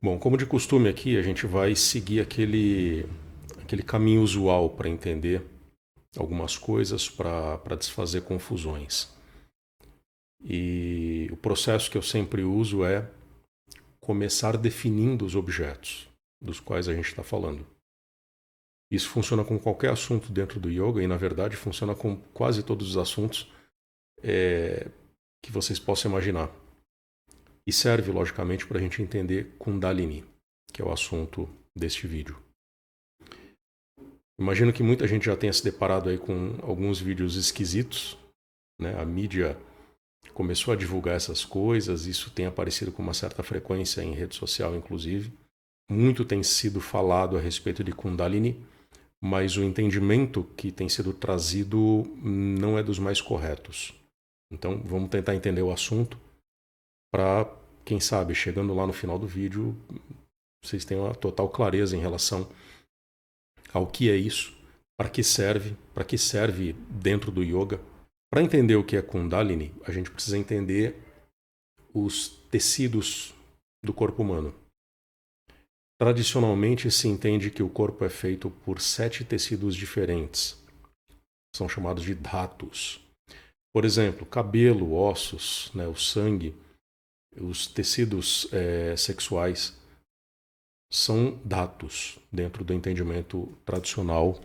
Bom, como de costume aqui, a gente vai seguir aquele caminho usual para entender algumas coisas, para desfazer confusões. E o processo que eu sempre uso é começar definindo os objetos dos quais a gente está falando. Isso funciona com qualquer assunto dentro do yoga e, na verdade, funciona com quase todos os assuntos que vocês possam imaginar. E serve, logicamente, para a gente entender Kundalini, que é o assunto deste vídeo. Imagino que muita gente já tenha se deparado aí com alguns vídeos esquisitos, né? A mídia começou a divulgar essas coisas, isso tem aparecido com uma certa frequência em rede social, inclusive. Muito tem sido falado a respeito de Kundalini, mas o entendimento que tem sido trazido não é dos mais corretos. Então, vamos tentar entender o assunto para, quem sabe, chegando lá no final do vídeo, vocês tenham uma total clareza em relação ao que é isso, para que serve dentro do yoga. Para entender o que é Kundalini, a gente precisa entender os tecidos do corpo humano. Tradicionalmente se entende que o corpo é feito por 7 tecidos diferentes. São chamados de dhatus. Por exemplo, cabelo, ossos, né, o sangue, os tecidos sexuais são dhatus dentro do entendimento tradicional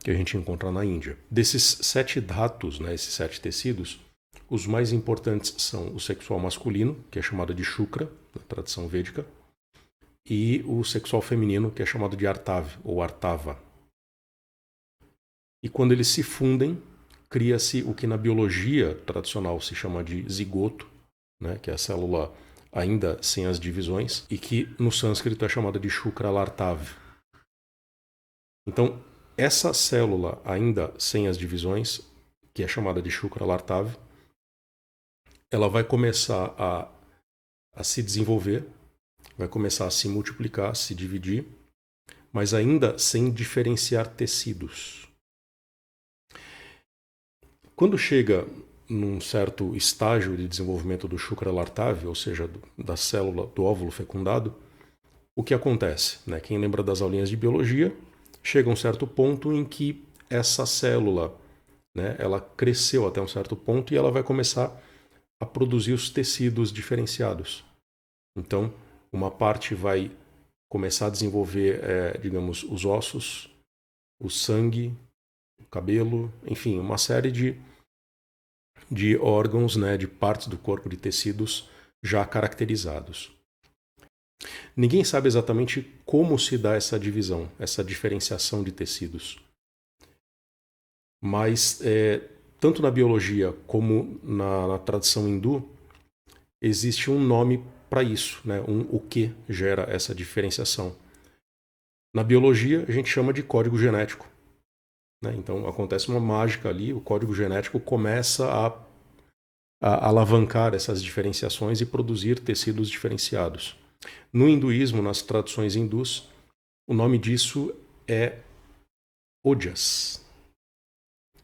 que a gente encontra na Índia. Desses 7 dhatus, né, esses 7 tecidos, os mais importantes são o sexual masculino, que é chamado de Shukra, na tradição védica, e o sexual feminino, que é chamado de Artav, ou Artava. E quando eles se fundem, cria-se o que na biologia tradicional se chama de zigoto, né, que é a célula ainda sem as divisões, e que no sânscrito é chamada de Shukralartav. Então, essa célula ainda sem as divisões, que é chamada de Shukralartav, ela vai começar a se desenvolver, vai começar a se multiplicar, a se dividir, mas ainda sem diferenciar tecidos. Quando chega num certo estágio de desenvolvimento do Shukralartav, ou seja, da célula do óvulo fecundado, o que acontece? Né? Quem lembra das aulinhas de biologia, chega a um certo ponto em que essa célula, né, ela cresceu até um certo ponto e ela vai começar a produzir os tecidos diferenciados. Então, uma parte vai começar a desenvolver, digamos, os ossos, o sangue, o cabelo, enfim, uma série de órgãos, né, de partes do corpo, de tecidos já caracterizados. Ninguém sabe exatamente como se dá essa divisão, essa diferenciação de tecidos. Mas, tanto na biologia como na tradição hindu, existe um nome para isso, né? O que gera essa diferenciação. Na biologia, a gente chama de código genético. Né? Então, acontece uma mágica ali, o código genético começa a alavancar essas diferenciações e produzir tecidos diferenciados. No hinduísmo, nas tradições hindus, o nome disso é Ojas.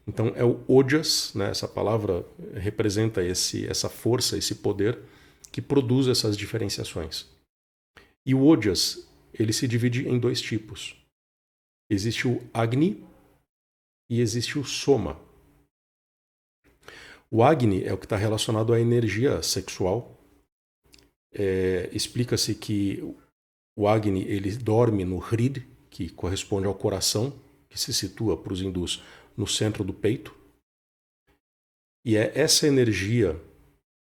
Então é o Ojas, né? Essa palavra representa essa força, esse poder que produz essas diferenciações. E o Ojas, ele se divide em 2 tipos. Existe o Agni e existe o Soma. O Agni é o que está relacionado à energia sexual. Explica-se que o Agni ele dorme no Hrid, que corresponde ao coração, que se situa para os hindus no centro do peito. E é essa energia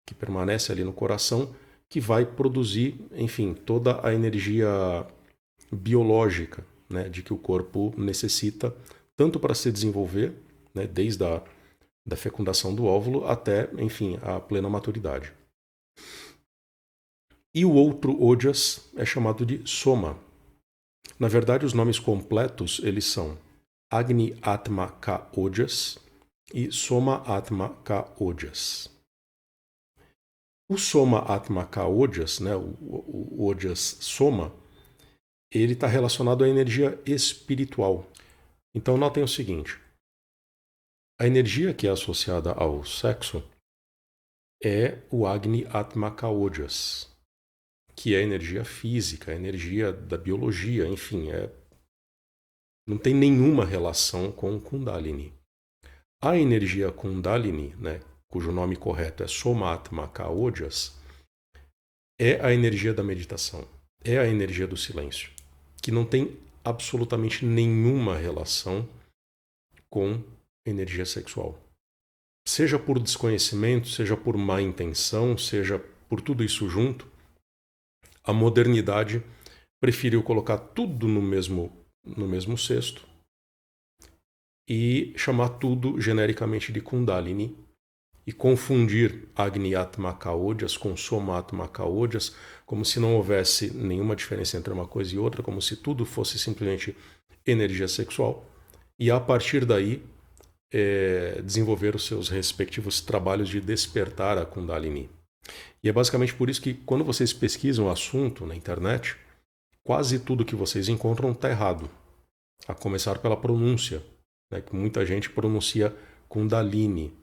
que permanece ali no coração que vai produzir, enfim, toda a energia biológica, né, de que o corpo necessita, tanto para se desenvolver, né, desde da fecundação do óvulo até, enfim, a plena maturidade. E o outro Ojas é chamado de Soma. Na verdade, os nomes completos eles são Agni Atma Ka Ojas e Soma Atma Ka Ojas. O Soma Atma Ka Ojas, né, o Ojas Soma, ele está relacionado à energia espiritual. Então notem o seguinte, a energia que é associada ao sexo é o Agni Atma Ka Ojas. que é energia física, energia da biologia, enfim, não tem nenhuma relação com Kundalini. A energia Kundalini, né, cujo nome correto é Somatma Ojas, é a energia da meditação, é a energia do silêncio, que não tem absolutamente nenhuma relação com energia sexual. Seja por desconhecimento, seja por má intenção, seja por tudo isso junto, a modernidade preferiu colocar tudo no mesmo cesto e chamar tudo genericamente de Kundalini e confundir Agnyatmaka Ojas com Somatmaka Ojas, como se não houvesse nenhuma diferença entre uma coisa e outra, como se tudo fosse simplesmente energia sexual, e a partir daí desenvolver os seus respectivos trabalhos de despertar a Kundalini. E é basicamente por isso que quando vocês pesquisam o assunto na internet, quase tudo que vocês encontram está errado, a começar pela pronúncia, né, que muita gente pronuncia Kundalini.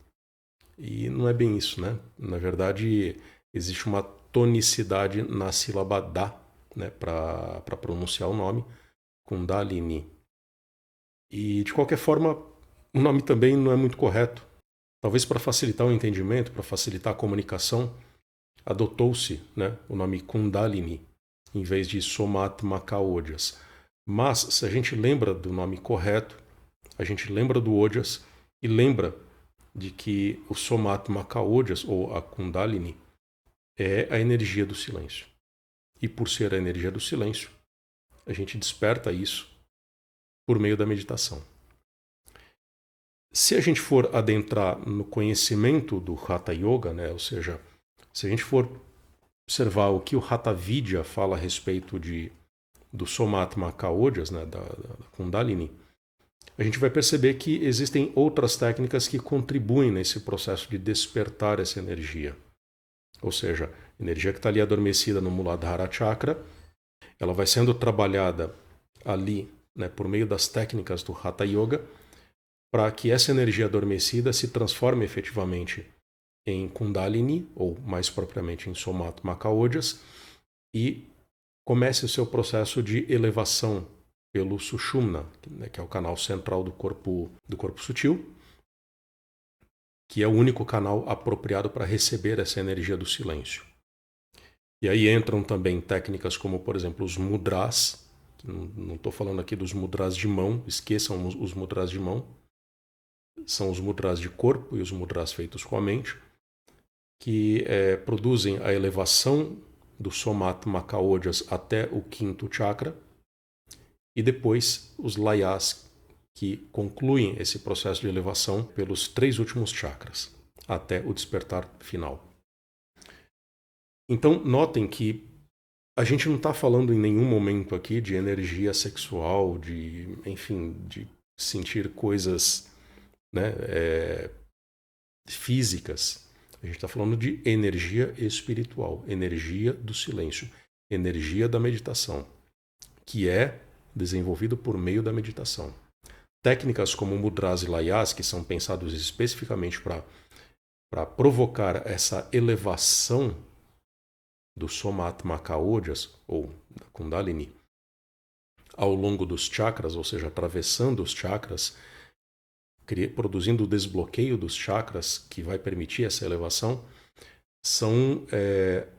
E não é bem isso, né? Na verdade, existe uma tonicidade na sílaba da, né, para pronunciar o nome, Kundalini. E, de qualquer forma, o nome também não é muito correto. Talvez para facilitar o entendimento, para facilitar a comunicação, adotou-se, né, o nome Kundalini, em vez de Somatmaka Ojas. Mas, se a gente lembra do nome correto, a gente lembra do Ojas e lembra de que o Somatmaka Ojas, ou a Kundalini, é a energia do silêncio. E por ser a energia do silêncio, a gente desperta isso por meio da meditação. Se a gente for adentrar no conhecimento do Hatha Yoga, né, ou seja, se a gente for observar o que o Hatha Vidya fala a respeito do Somatmaka Ojas, né, da Kundalini, a gente vai perceber que existem outras técnicas que contribuem nesse processo de despertar essa energia. Ou seja, a energia que está ali adormecida no Muladhara Chakra, ela vai sendo trabalhada ali, né, por meio das técnicas do Hatha Yoga, para que essa energia adormecida se transforme efetivamente em Kundalini, ou mais propriamente em Somatmaka Ojas, e comece o seu processo de elevação pelo Sushumna, né, que é o canal central do corpo sutil, que é o único canal apropriado para receber essa energia do silêncio. E aí entram também técnicas como, por exemplo, os mudras. Não estou falando aqui dos mudras de mão, esqueçam os mudras de mão. São os mudras de corpo e os mudras feitos com a mente, que produzem a elevação do Somatmaka Ojas até o quinto chakra, e depois os layas, que concluem esse processo de elevação pelos 3 últimos chakras, até o despertar final. Então, notem que a gente não está falando em nenhum momento aqui de energia sexual, de sentir coisas, né, físicas. A gente está falando de energia espiritual, energia do silêncio, energia da meditação, que é desenvolvido por meio da meditação. Técnicas como mudras e layas, que são pensados especificamente para provocar essa elevação do Somatmaka Ojas, ou da Kundalini, ao longo dos chakras, ou seja, atravessando os chakras, produzindo o desbloqueio dos chakras que vai permitir essa elevação, são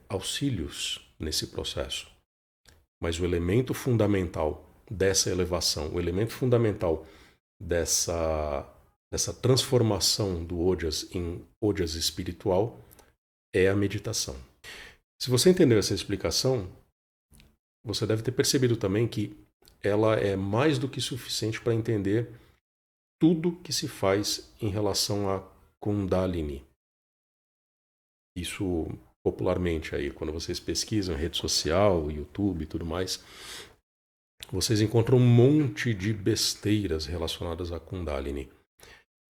auxílios nesse processo. Mas o elemento fundamental dessa elevação, o elemento fundamental dessa transformação do Ojas em Ojas espiritual é a meditação. Se você entendeu essa explicação, você deve ter percebido também que ela é mais do que suficiente para entender tudo que se faz em relação a Kundalini. Isso popularmente aí, quando vocês pesquisam em rede social, YouTube e tudo mais, vocês encontram um monte de besteiras relacionadas a Kundalini.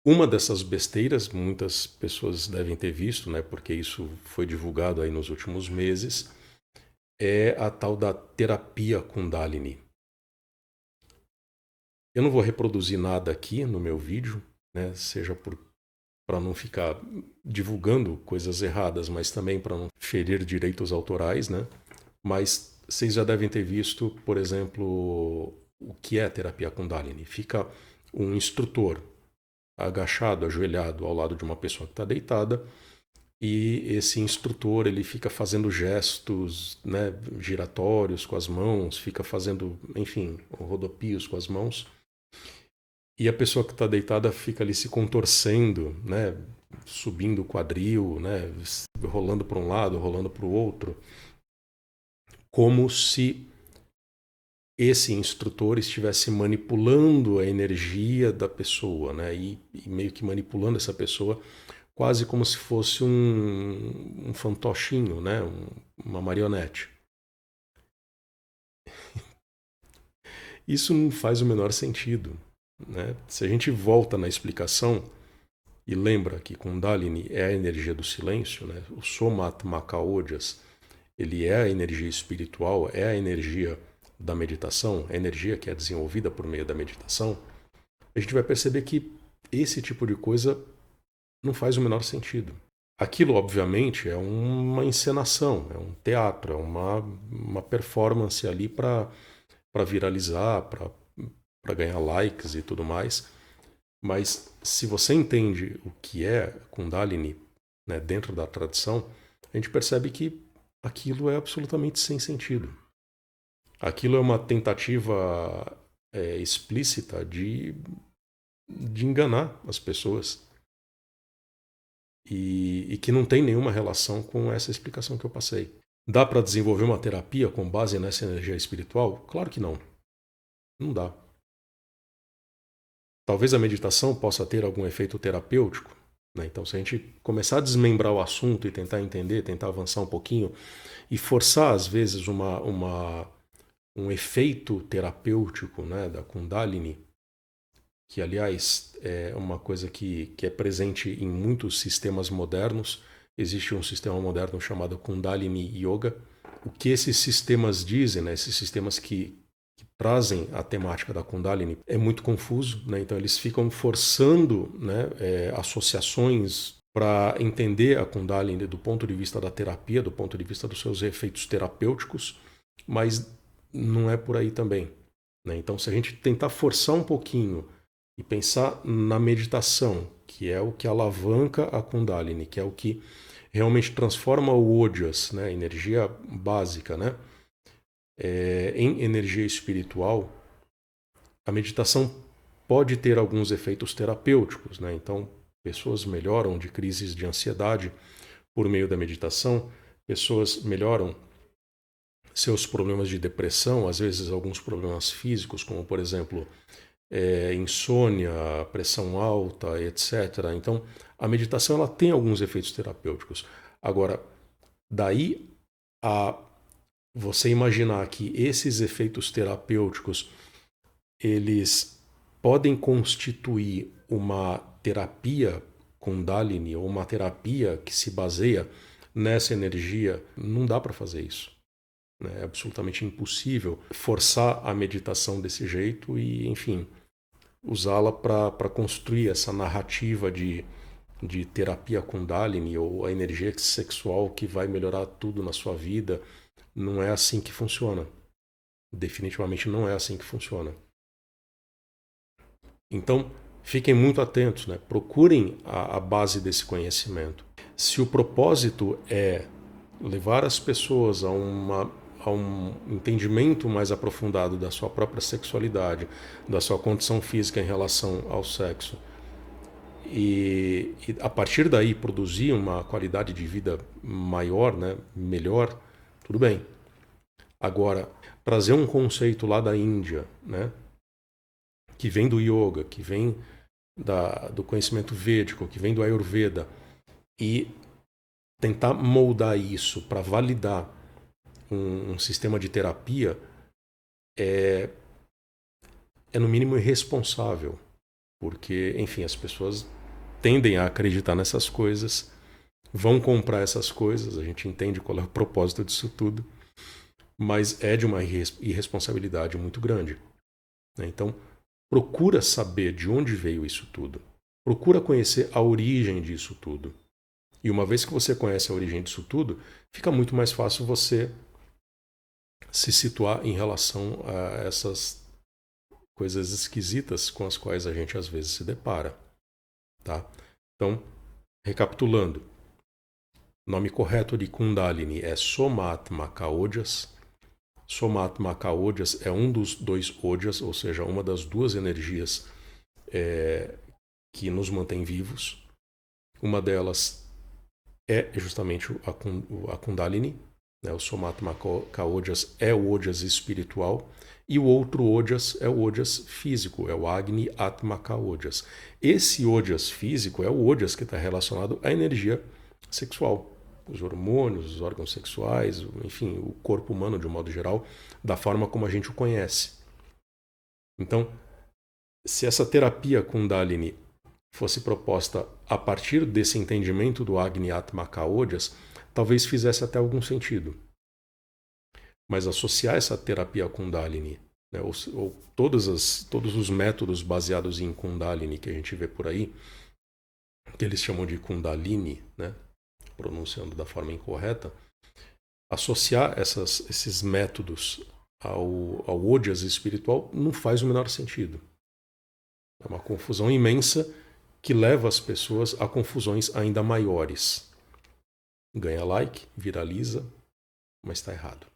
Uma dessas besteiras, muitas pessoas devem ter visto, né, porque isso foi divulgado aí nos últimos meses, é a tal da terapia Kundalini. Eu não vou reproduzir nada aqui no meu vídeo, né, seja para não ficar divulgando coisas erradas, mas também para não ferir direitos autorais, né? Mas vocês já devem ter visto, por exemplo, o que é terapia Kundalini. Fica um instrutor agachado, ajoelhado ao lado de uma pessoa que está deitada, e esse instrutor ele fica fazendo gestos, né, giratórios com as mãos, fica fazendo, enfim, rodopios com as mãos, e a pessoa que está deitada fica ali se contorcendo, né, subindo o quadril, né, rolando para um lado, rolando para o outro, como se esse instrutor estivesse manipulando a energia da pessoa, né, e meio que manipulando essa pessoa quase como se fosse um fantochinho, né? Uma marionete. Isso não faz o menor sentido. Né? Se a gente volta na explicação e lembra que Kundalini é a energia do silêncio, né? O Somatmaka Ojas, ele é a energia espiritual, é a energia da meditação, a energia que é desenvolvida por meio da meditação, a gente vai perceber que esse tipo de coisa não faz o menor sentido. Aquilo, obviamente, é uma encenação, é um teatro, é uma performance ali para viralizar, para ganhar likes e tudo mais. Mas se você entende o que é Kundalini, né, dentro da tradição, a gente percebe que aquilo é absolutamente sem sentido. Aquilo é uma tentativa explícita de enganar as pessoas. E que não tem nenhuma relação com essa explicação que eu passei. Dá para desenvolver uma terapia com base nessa energia espiritual? Claro que não. Não dá. Talvez a meditação possa ter algum efeito terapêutico. Né? Então, se a gente começar a desmembrar o assunto e tentar entender, tentar avançar um pouquinho e forçar, às vezes, um efeito terapêutico, né, da Kundalini, que, aliás, é uma coisa que é presente em muitos sistemas modernos. Existe um sistema moderno chamado Kundalini Yoga. O que esses sistemas dizem, né, esses sistemas que trazem a temática da Kundalini, é muito confuso. Né? Então, eles ficam forçando, né, associações para entender a Kundalini do ponto de vista da terapia, do ponto de vista dos seus efeitos terapêuticos, mas não é por aí também. Né? Então, se a gente tentar forçar um pouquinho e pensar na meditação, que é o que alavanca a Kundalini, que é o que realmente transforma o Ojas, né, energia básica, né, em energia espiritual, a meditação pode ter alguns efeitos terapêuticos. Né? Então, pessoas melhoram de crises de ansiedade por meio da meditação, pessoas melhoram seus problemas de depressão, às vezes alguns problemas físicos, como, por exemplo, insônia, pressão alta, etc. Então, a meditação ela tem alguns efeitos terapêuticos. Agora, daí a você imaginar que esses efeitos terapêuticos eles podem constituir uma terapia Kundalini ou uma terapia que se baseia nessa energia, não dá para fazer isso. É absolutamente impossível forçar a meditação desse jeito e, enfim, usá-la para construir essa narrativa de terapia Kundalini ou a energia sexual que vai melhorar tudo na sua vida. Não é assim que funciona. Definitivamente não é assim que funciona. Então, fiquem muito atentos, né? Procurem a base desse conhecimento. Se o propósito é levar as pessoas a um entendimento mais aprofundado da sua própria sexualidade, da sua condição física em relação ao sexo, e a partir daí produzir uma qualidade de vida maior, né, melhor, tudo bem. Agora, trazer um conceito lá da Índia, né, que vem do yoga, que vem do conhecimento védico, que vem do Ayurveda, e tentar moldar isso para validar um sistema de terapia é no mínimo irresponsável, porque, enfim, as pessoas tendem a acreditar nessas coisas, vão comprar essas coisas, a gente entende qual é o propósito disso tudo, mas é de uma irresponsabilidade muito grande. Né? Então, procura saber de onde veio isso tudo. Procura conhecer a origem disso tudo. E uma vez que você conhece a origem disso tudo, fica muito mais fácil você se situar em relação a essas coisas esquisitas com as quais a gente às vezes se depara. Tá? Então, recapitulando, o nome correto de Kundalini é Somatmaka Ojas. Somatmaka Ojas é um dos dois Ojas, ou seja, uma das duas energias que nos mantém vivos. Uma delas é justamente a Kundalini, né? O Somatmaka Ojas é o Ojas espiritual, e o outro Ojas é o Ojas físico, é o Agni Atmaka Ojas. Esse Ojas físico é o Ojas que está relacionado à energia sexual, os hormônios, os órgãos sexuais, enfim, o corpo humano de um modo geral, da forma como a gente o conhece. Então, se essa terapia Kundalini fosse proposta a partir desse entendimento do Agni Atmaka Ojas, talvez fizesse até algum sentido. Mas associar essa terapia Kundalini, né, ou todos os métodos baseados em Kundalini que a gente vê por aí, que eles chamam de Kundalini, né, pronunciando da forma incorreta, associar esses métodos ao Ojas espiritual não faz o menor sentido. É uma confusão imensa que leva as pessoas a confusões ainda maiores. Ganha like, viraliza, mas está errado.